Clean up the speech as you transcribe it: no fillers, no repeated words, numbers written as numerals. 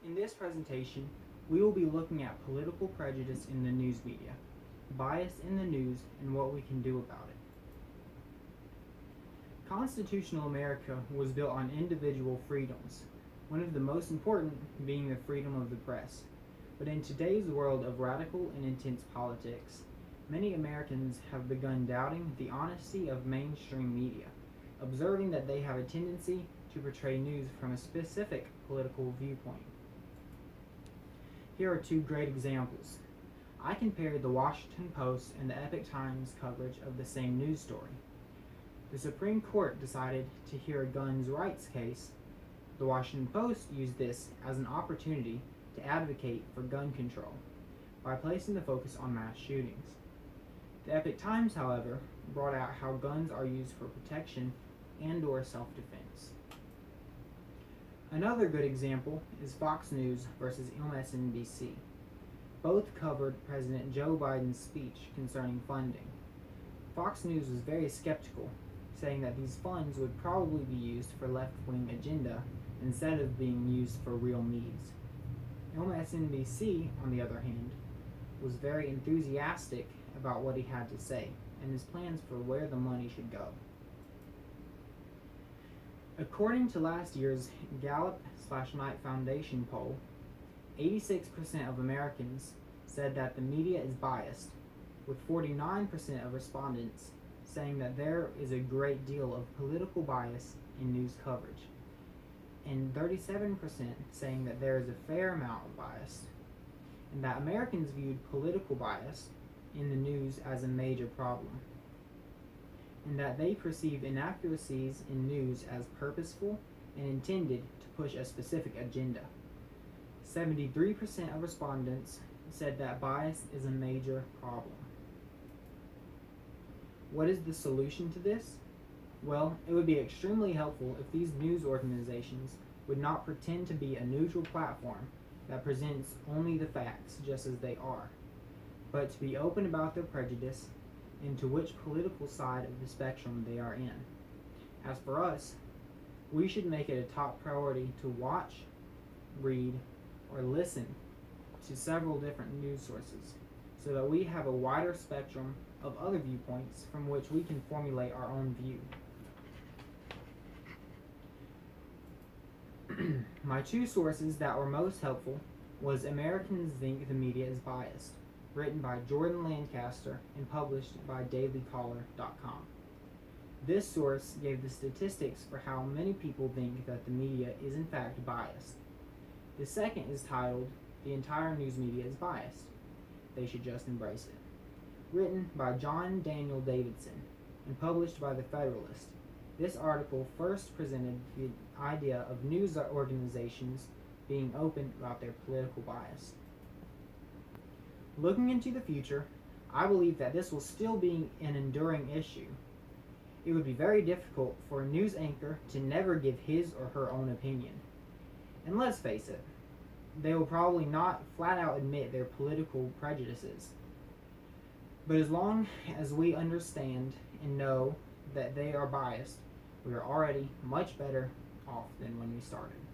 In this presentation, we will be looking at political prejudice in the news media, bias in the news, and what we can do about it. Constitutional America was built on individual freedoms, one of the most important being the freedom of the press. But in today's world of radical and intense politics, many Americans have begun doubting the honesty of mainstream media, observing that they have a tendency to portray news from a specific political viewpoint. Here are two great examples. I compared the Washington Post and the Epoch Times coverage of the same news story. The Supreme Court decided to hear a guns rights case. The Washington Post used this as an opportunity to advocate for gun control by placing the focus on mass shootings. The Epoch Times, however, brought out how guns are used for protection and/or self-defense. Another good example is Fox News versus MSNBC. Both covered President Joe Biden's speech concerning funding. Fox News was very skeptical, saying that these funds would probably be used for left-wing agenda instead of being used for real needs. MSNBC, on the other hand, was very enthusiastic about what he had to say and his plans for where the money should go. According to last year's Gallup/Knight Foundation poll, 86% of Americans said that the media is biased, with 49% of respondents saying that there is a great deal of political bias in news coverage, and 37% saying that there is a fair amount of bias, and that Americans viewed political bias in the news as a major problem, and that they perceive inaccuracies in news as purposeful and intended to push a specific agenda. 73% of respondents said that bias is a major problem. What is the solution to this? Well, it would be extremely helpful if these news organizations would not pretend to be a neutral platform that presents only the facts just as they are, but to be open about their prejudice and to which political side of the spectrum they are in. As for us, we should make it a top priority to watch, read, or listen to several different news sources so that we have a wider spectrum of other viewpoints from which we can formulate our own view. My two sources that were most helpful was Americans Think the Media is Biased, written by Jordan Lancaster and published by dailycaller.com. This source gave the statistics for how many people think that the media is in fact biased. The second is titled, The Entire News Media is Biased. They Should Just Embrace It, written by John Daniel Davidson and published by The Federalist. This article first presented the idea of news organizations being open about their political bias. Looking into the future, I believe that this will still be an enduring issue. It would be very difficult for a news anchor to never give his or her own opinion. And let's face it, they will probably not flat out admit their political prejudices. But as long as we understand and know that they are biased, we are already much better off than when we started.